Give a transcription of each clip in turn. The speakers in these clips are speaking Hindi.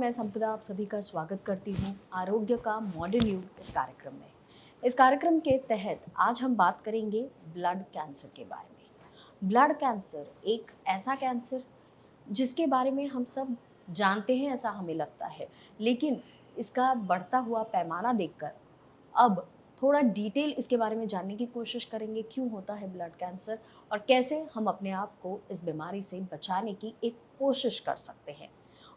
मैं संपदा आप सभी का स्वागत करती हूँ आरोग्य का मॉडर्न युग इस कार्यक्रम में। इस कार्यक्रम के तहत आज हम बात करेंगे ब्लड कैंसर के बारे में। ब्लड कैंसर एक ऐसा कैंसर जिसके बारे में हम सब जानते हैं, ऐसा हमें लगता है, लेकिन इसका बढ़ता हुआ पैमाना देखकर अब थोड़ा डिटेल इसके बारे में जानने की कोशिश करेंगे। क्यों होता है ब्लड कैंसर और कैसे हम अपने आप को इस बीमारी से बचाने की एक कोशिश कर सकते हैं।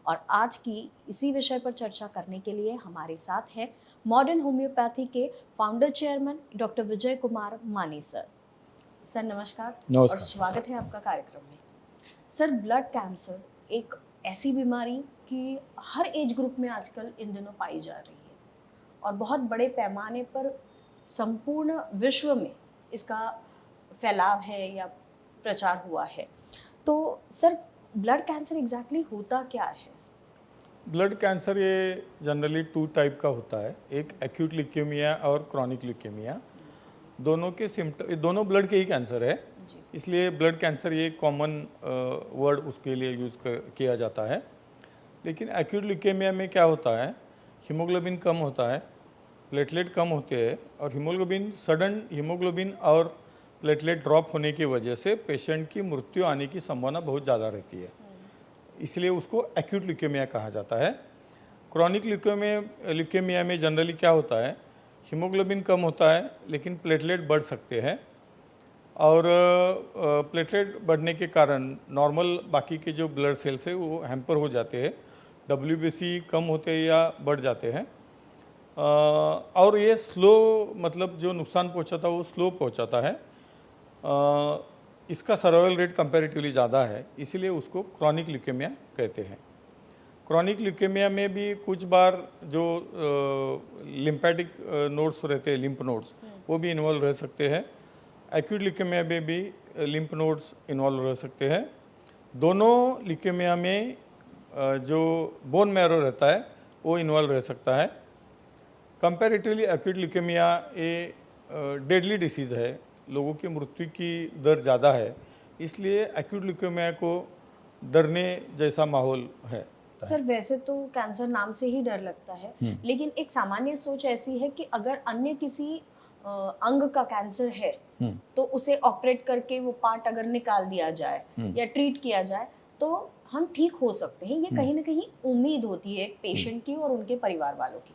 और आज की इसी विषय पर चर्चा करने के लिए हमारे साथ हैं मॉडर्न होम्योपैथी के founder chairman doctor Vijay Kumar मानी सर। सर नमस्कार। और स्वागत है आपका कार्यक्रम में। सर, ब्लड कैंसर एक ऐसी बीमारी कि हर एज ग्रुप में आजकल इन दिनों पाई जा रही है और बहुत बड़े पैमाने पर संपूर्ण विश्व में इसका फैलाव है या प्रचार हुआ है। तो सर, ब्लड कैंसर एग्जैक्टली होता क्या है? ब्लड कैंसर ये जनरली 2 टाइप का होता है, एक एक्यूट ल्यूकेमिया और क्रॉनिक ल्यूकेमिया। दोनों के सिम्टम, दोनों ब्लड के ही कैंसर है, इसलिए ब्लड कैंसर ये कॉमन वर्ड उसके लिए यूज़ किया जाता है। लेकिन एक्यूट ल्यूकेमिया में क्या होता है, हीमोग्लोबिन कम होता है, प्लेटलेट कम होते हैं और सडन हीमोग्लोबिन और प्लेटलेट ड्रॉप होने की वजह से पेशेंट की मृत्यु आने की संभावना बहुत ज़्यादा रहती है, इसलिए उसको एक्यूट ल्यूकेमिया कहा जाता है। क्रॉनिक ल्यूकेमिया में जनरली क्या होता है, हीमोग्लोबिन कम होता है लेकिन प्लेटलेट बढ़ सकते हैं और प्लेटलेट बढ़ने के कारण नॉर्मल बाकी के जो ब्लड सेल्स है वो हैम्पर हो जाते हैं, WBC कम होते हैं या बढ़ जाते हैं। और ये स्लो, मतलब जो नुकसान पहुंचाता है वो स्लो पहुंचाता है। इसका सर्वाइवल रेट कंपैरेटिवली ज़्यादा है, इसीलिए उसको क्रॉनिक ल्यूकेमिया कहते हैं। क्रॉनिक ल्यूकेमिया में भी कुछ बार जो लिम्फेटिक नोड्स रहते हैं, लिम्फ नोड्स, वो भी इन्वॉल्व रह सकते हैं। एक्यूट ल्यूकेमिया में भी लिम्फ नोड्स इन्वॉल्व रह सकते हैं। दोनों ल्यूकेमिया में जो बोन मैरो रहता है वो इन्वॉल्व रह सकता है। कंपैरेटिवली एक्यूट ल्यूकेमिया ये डेडली डिसीज़ है, लोगों की मृत्यु की दर ज़्यादा है, इसलिए एक्यूट ल्यूकेमिया को डरने जैसा माहौल है। सर, वैसे तो कैंसर नाम से ही डर लगता है, लेकिन एक सामान्य सोच ऐसी है कि अगर अन्य किसी अंग का कैंसर है तो उसे ऑपरेट करके वो पार्ट अगर निकाल दिया जाए या ट्रीट किया जाए तो हम ठीक हो सकते हैं। ये कहीं ना कहीं उम्मीद होती है पेशेंट की और उनके परिवार वालों की।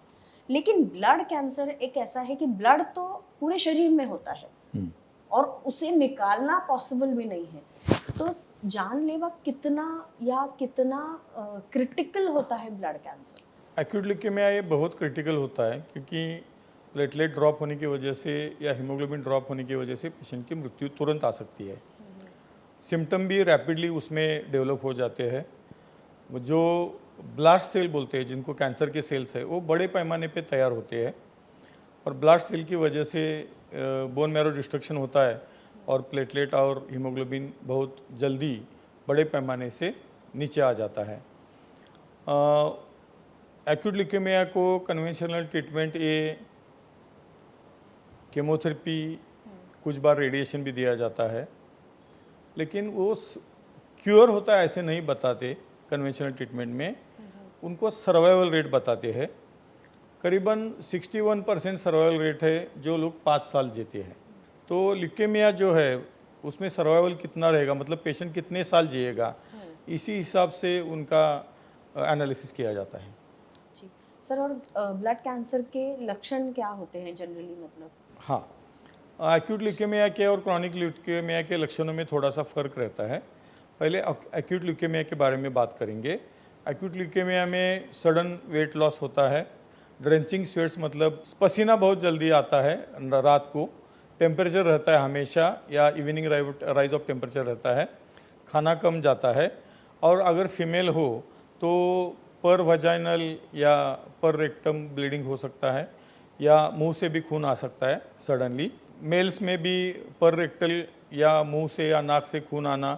लेकिन ब्लड कैंसर एक ऐसा है कि ब्लड तो पूरे शरीर में होता है और उसे निकालना पॉसिबल भी नहीं है। तो जानलेवा कितना क्रिटिकल होता है ब्लड कैंसर? एक्यूट ल्यूकेमिया ये बहुत क्रिटिकल होता है, क्योंकि प्लेटलेट ड्रॉप होने की वजह से या हीमोग्लोबिन ड्रॉप होने की वजह से पेशेंट की मृत्यु तुरंत आ सकती है। सिम्टम भी रैपिडली उसमें डेवलप हो जाते हैं। जो ब्लास्ट सेल बोलते हैं, जिनको कैंसर के सेल्स है, वो बड़े पैमाने पे तैयार होते हैं और ब्लास्ट सेल की वजह से बोन मैरो डिस्ट्रक्शन होता है और प्लेटलेट और हीमोग्लोबिन बहुत जल्दी बड़े पैमाने से नीचे आ जाता है। एक्यूट ल्यूकेमिया को कन्वेंशनल ट्रीटमेंट ये केमोथेरेपी, कुछ बार रेडिएशन भी दिया जाता है, लेकिन वो क्योर होता है ऐसे नहीं बताते। कन्वेंशनल ट्रीटमेंट में उनको सर्वाइवल रेट बताते हैं। करीबन 61% सर्वाइवल रेट है जो लोग 5 साल जीते हैं। तो ल्यूकेमिया जो है उसमें सर्वाइवल कितना रहेगा, मतलब पेशेंट कितने साल जिएगा, इसी हिसाब से उनका एनालिसिस किया जाता है। जी सर, और ब्लड कैंसर के लक्षण क्या होते हैं जनरली? मतलब हाँ, एक्यूट ल्यूकेमिया के और क्रॉनिक ल्यूकेमिया के लक्षणों में थोड़ा सा फर्क रहता है। पहले एक्यूट ल्यूकेमिया के बारे में बात करेंगे। एक्यूट ल्यूकेमिया में सडन वेट लॉस होता है, ड्रेंचिंग स्वेट्स, मतलब पसीना बहुत जल्दी आता है रात को, टेम्परेचर रहता है हमेशा या इवनिंग राइज ऑफ टेम्परेचर रहता है, खाना कम जाता है, और अगर फीमेल हो तो पर वजाइनल या पर रेक्टम ब्लीडिंग हो सकता है या मुंह से भी खून आ सकता है सडनली। मेल्स में भी पर रेक्टल या मुंह से या नाक से खून आना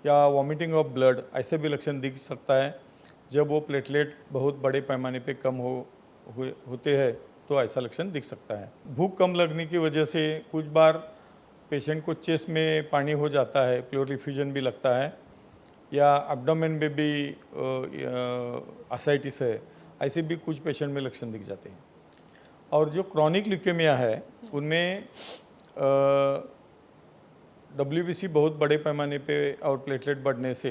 या वॉमिटिंग ऑफ ब्लड, ऐसे भी लक्षण दिख सकता है। जब वो प्लेटलेट बहुत बड़े पैमाने पे कम होते हैं तो ऐसा लक्षण दिख सकता है। भूख कम लगने की वजह से कुछ बार पेशेंट को चेस्ट में पानी हो जाता है, प्योर रिफ्यूजन भी लगता है। या एब्डोमेन में भी असाइटिस है, ऐसे भी कुछ पेशेंट में लक्षण दिख जाते हैं। और जो क्रॉनिक ल्यूकेमिया है उनमें WBC बहुत बड़े पैमाने पे और प्लेटलेट बढ़ने से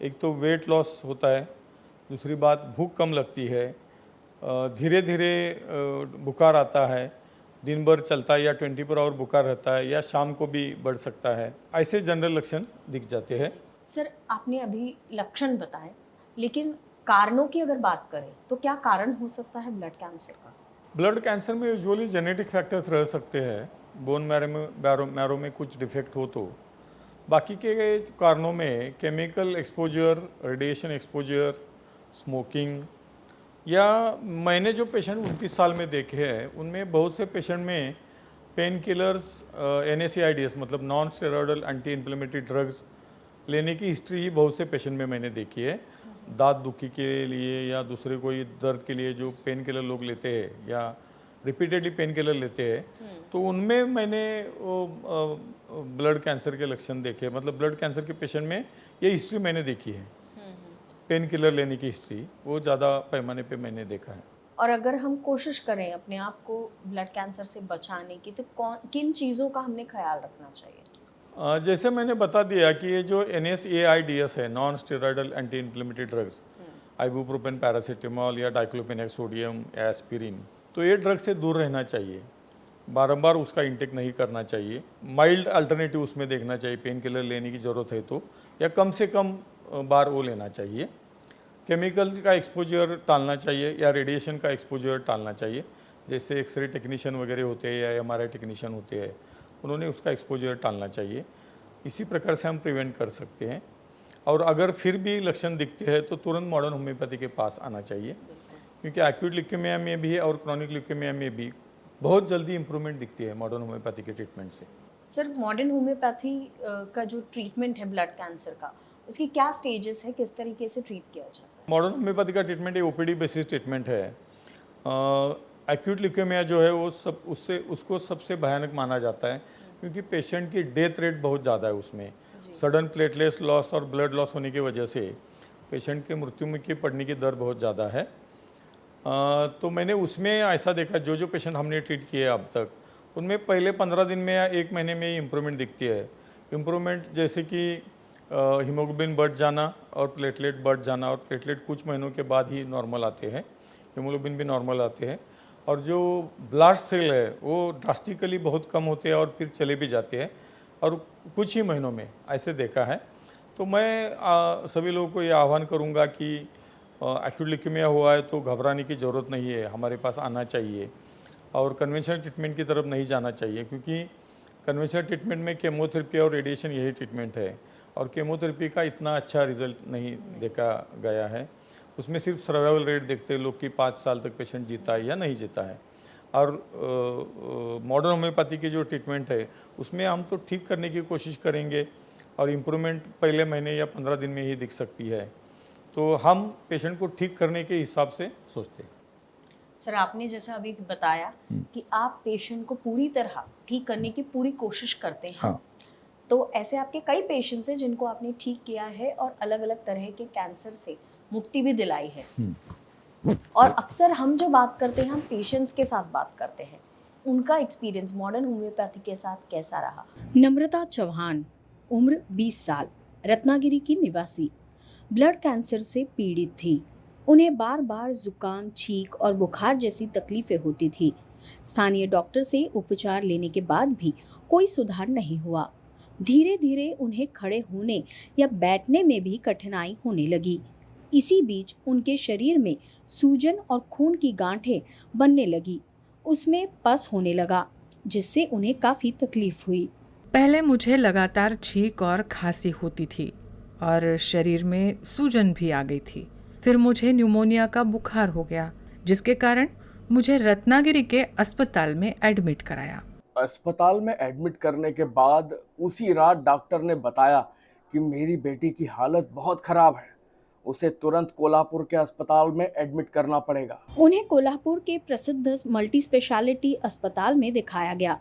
एक तो वेट लॉस होता है, दूसरी बात भूख कम लगती है, धीरे धीरे बुखार आता है, दिन भर चलता है या 24 आवर बुखार रहता है या शाम को भी बढ़ सकता है, ऐसे जनरल लक्षण दिख जाते हैं। सर आपने अभी लक्षण बताए, लेकिन कारणों की अगर बात करें तो क्या कारण हो सकता है ब्लड कैंसर का? ब्लड कैंसर में यूजुअली जेनेटिक फैक्टर्स रह सकते हैं, बोन मैरो में कुछ डिफेक्ट हो तो। बाकी के कारणों में chemical exposure, radiation exposure, smoking, या मैंने जो पेशेंट 29 साल में देखे हैं उनमें बहुत से पेशेंट में पेन किलर्स, NSAIDs मतलब non steroidal anti inflammatory drugs लेने की हिस्ट्री ही बहुत से पेशेंट में मैंने देखी है। दांत दुखी के लिए या दूसरे कोई दर्द के लिए जो पेन किलर लोग लेते हैं या रिपीटेडली पेन किलर लेते हैं, तो उनमें मैंने ब्लड कैंसर के लक्षण देखे। मतलब ब्लड कैंसर के पेशेंट में ये हिस्ट्री मैंने देखी है, पेन किलर लेने की हिस्ट्री वो ज़्यादा पैमाने पे मैंने देखा है। और अगर हम कोशिश करें अपने आप को ब्लड कैंसर से बचाने की, तो किन चीज़ों का हमने ख्याल रखना चाहिए? जैसे मैंने बता दिया कि ये जो NSAIDs है, non steroidal anti inflammatory drugs, ibuprofen, paracetamol या डाइक्लोफेनेक सोडियम या एस्पिरिन, तो ये ड्रग से दूर रहना चाहिए, बारंबार उसका इंटेक नहीं करना चाहिए। माइल्ड अल्टरनेटिव उसमें देखना चाहिए, पेन किलर लेने की ज़रूरत है तो, या कम से कम बार वो लेना चाहिए। केमिकल का एक्सपोजर टालना चाहिए या रेडिएशन का एक्सपोजर टालना चाहिए, जैसे एक्सरे टेक्नीशियन वगैरह होते हैं या MRI टेक्नीशियन होते हैं, उन्होंने उसका एक्सपोजर टालना चाहिए। इसी प्रकार से हम प्रिवेंट कर सकते हैं। और अगर फिर भी लक्षण दिखते हैं तो तुरंत मॉडर्न होम्योपैथी के पास आना चाहिए, क्योंकि एक्यूट ल्यूकेमिया में भी और क्रॉनिक ल्यूकेमिया में भी बहुत जल्दी इंप्रूवमेंट दिखती है मॉडर्न होम्योपैथी के ट्रीटमेंट से। सर मॉडर्न होम्योपैथी का जो ट्रीटमेंट है ब्लड कैंसर का, उसकी क्या स्टेजेस है, किस तरीके से ट्रीट किया जाता है? मॉडर्न होम्योपैथी का ट्रीटमेंट एक OPD बेसिस ट्रीटमेंट है। एक्यूट ल्यूकेमिया जो है वो उसको सबसे भयानक माना जाता है, क्योंकि पेशेंट की डेथ रेट बहुत ज़्यादा है उसमें। सडन प्लेटलेट्स लॉस और ब्लड लॉस होने की वजह से पेशेंट के मृत्युमुखी पड़ने की दर बहुत ज़्यादा है। तो मैंने उसमें ऐसा देखा, जो पेशेंट हमने ट्रीट किए अब तक, उनमें पहले 15 दिन में या 1 महीने में ही इम्प्रूवमेंट दिखती है। इम्प्रूवमेंट जैसे कि हीमोग्लोबिन बढ़ जाना और प्लेटलेट बढ़ जाना, और प्लेटलेट कुछ महीनों के बाद ही नॉर्मल आते हैं, हीमोग्लोबिन भी नॉर्मल आते हैं, और जो ब्लास्ट सेल है वो ड्रास्टिकली बहुत कम होते हैं और फिर चले भी जाते हैं, और कुछ ही महीनों में ऐसे देखा है। तो मैं सभी लोगों को ये आह्वान करूँगा कि एक्यूट ल्यूकेमिया हुआ है तो घबराने की ज़रूरत नहीं है, हमारे पास आना चाहिए और कन्वेंशनल ट्रीटमेंट की तरफ नहीं जाना चाहिए, क्योंकि कन्वेंशनल ट्रीटमेंट में केमोथेरेपी और रेडिएशन यही ट्रीटमेंट है, और केमोथेरेपी का इतना अच्छा रिजल्ट नहीं देखा गया है। उसमें सिर्फ सर्वाइवल रेट देखते हैं लोग कि 5 साल तक पेशेंट जीता है या नहीं जीता है। और मॉडर्न होम्योपैथी की जो ट्रीटमेंट है उसमें हम तो ठीक करने की कोशिश करेंगे, और इम्प्रूवमेंट पहले महीने या 15 दिन में ही दिख सकती है। तो हम पेशेंट को ठीक करने के हिसाब से सोचते हैं। सर आपने जैसा अभी बताया कि आप पेशेंट को पूरी तरह ठीक करने की पूरी कोशिश करते हैं। हाँ। तो ऐसे आपके कई पेशेंट्स हैं जिनको आपने ठीक किया है और अलग अलग तरह के कैंसर से मुक्ति भी दिलाई है। और अक्सर हम जो बात करते हैं, हम पेशेंट्स के साथ बात करते हैं, उनका एक्सपीरियंस मॉडर्न होम्योपैथी के साथ कैसा रहा? नम्रता चौहान, उम्र 20 साल, रत्नागिरी की निवासी, ब्लड कैंसर से पीड़ित थी। उन्हें बार बार जुकाम, छींक और बुखार जैसी तकलीफें होती थी। स्थानीय डॉक्टर से उपचार लेने के बाद भी कोई सुधार नहीं हुआ। धीरे धीरे उन्हें खड़े होने या बैठने में भी कठिनाई होने लगी। इसी बीच उनके शरीर में सूजन और खून की गांठें बनने लगी। उसमें पस होने लगा, जिससे उन्हें काफ़ी तकलीफ हुई। पहले मुझे लगातार छींक और खांसी होती थी और शरीर में सूजन भी आ गई थी। फिर मुझे न्यूमोनिया का बुखार हो गया, जिसके कारण मुझे रत्नागिरी के अस्पताल में एडमिट कराया। अस्पताल में एडमिट करने के बाद उसी रात डॉक्टर ने बताया कि मेरी बेटी की हालत बहुत खराब है, उसे तुरंत कोल्हापुर के अस्पताल में एडमिट करना पड़ेगा। उन्हें कोल्हापुर के प्रसिद्ध मल्टी स्पेशलिटी अस्पताल में दिखाया गया।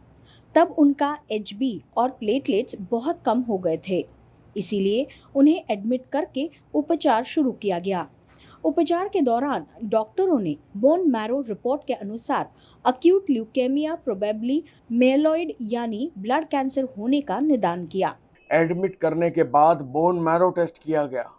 तब उनका HB और प्लेटलेट्स बहुत कम हो गए थे। इसीलिए उन्हें एडमिट करके उपचार शुरू किया गया। उपचार के दौरान डॉक्टरों ने बोन मैरो रिपोर्ट के अनुसार अक्यूट ल्यूकेमिया प्रोबेबली मेलोइड यानी ब्लड कैंसर होने का निदान किया। एडमिट करने के बाद बोन मैरो टेस्ट किया गया।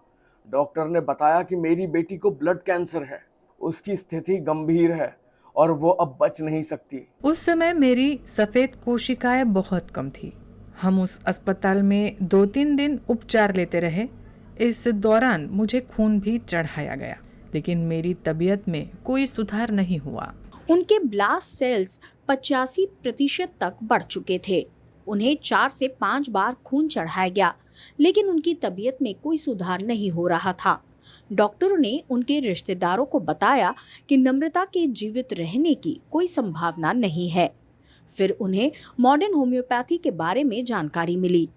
डॉक्टर ने बताया कि मेरी बेटी को ब्लड कैंसर है, उसकी स्थिति गंभीर है और वो अब बच नहीं सकती। उस समय मेरी सफ़ेद कोशिकाएं बहुत कम थी। हम उस अस्पताल में 2-3 दिन उपचार लेते रहे। इस दौरान मुझे खून भी चढ़ाया गया, लेकिन मेरी तबीयत में कोई सुधार नहीं हुआ। उनके ब्लास्ट सेल्स 85% तक बढ़ चुके थे। उन्हें 4 से 5 बार खून चढ़ाया गया, लेकिन उनकी तबीयत में कोई सुधार नहीं हो रहा था। डॉक्टरों ने उनके रिश्तेदारों को बताया कि नम्रता के जीवित रहने की कोई संभावना नहीं है। फिर उन्हें मॉडर्न होम्योपैथी के बारे में जानकारी मिली।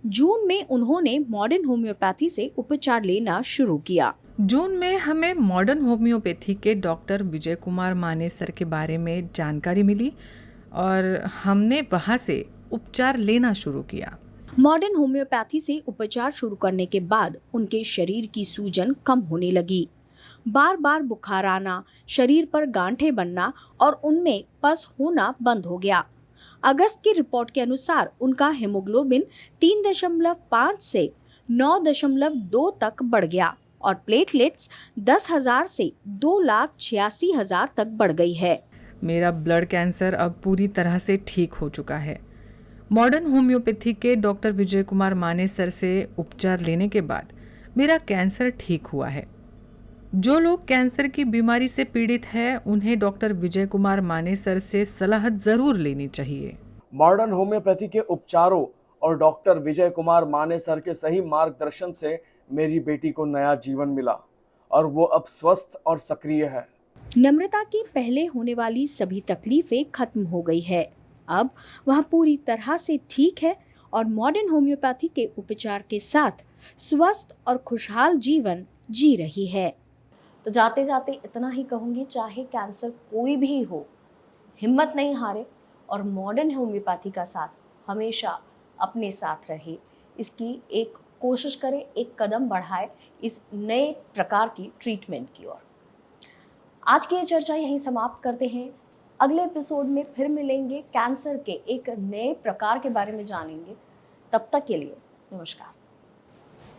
जून में उन्होंने मॉडर्न होम्योपैथी से उपचार लेना शुरू किया। जून में हमें मॉडर्न होम्योपैथी के डॉक्टर विजय कुमार माने सर के बारे में जानकारी मिली और हमने वहाँ से उपचार लेना शुरू किया। मॉडर्न होम्योपैथी से उपचार शुरू करने के बाद उनके शरीर की सूजन कम होने लगी। बार बार बुखार आना, शरीर पर गांठें बनना और उनमें पस होना बंद हो गया। अगस्त की रिपोर्ट के अनुसार उनका हेमोग्लोबिन 3.5 से 9.2 तक बढ़ गया और प्लेटलेट्स 10,000 से 2,86,000 तक बढ़ गई है। मेरा ब्लड कैंसर अब पूरी तरह से ठीक हो चुका है। मॉडर्न होम्योपैथी के डॉक्टर विजय कुमार माने सर से उपचार लेने के बाद मेरा कैंसर ठीक हुआ है। जो लोग कैंसर की बीमारी से पीड़ित हैं, उन्हें डॉक्टर विजय कुमार माने सर से सलाह जरूर लेनी चाहिए। मॉडर्न होम्योपैथी के उपचारों और डॉक्टर विजय कुमार माने सर के सही मार्गदर्शन से मेरी बेटी को नया जीवन मिला और वो अब स्वस्थ और सक्रिय है। नम्रता की पहले होने वाली सभी तकलीफें खत्म हो गई है। अब वह पूरी तरह से ठीक है और मॉडर्न होम्योपैथी के उपचार के साथ स्वस्थ और खुशहाल जीवन जी रही है। तो जाते जाते इतना ही कहूँगी, चाहे कैंसर कोई भी हो, हिम्मत नहीं हारे और मॉडर्न होम्योपैथी का साथ हमेशा अपने साथ रहे। इसकी एक कोशिश करें, एक कदम बढ़ाए इस नए प्रकार की ट्रीटमेंट की ओर। आज की ये चर्चा यहीं समाप्त करते हैं। अगले एपिसोड में फिर मिलेंगे, कैंसर के एक नए प्रकार के बारे में जानेंगे। तब तक के लिए नमस्कार।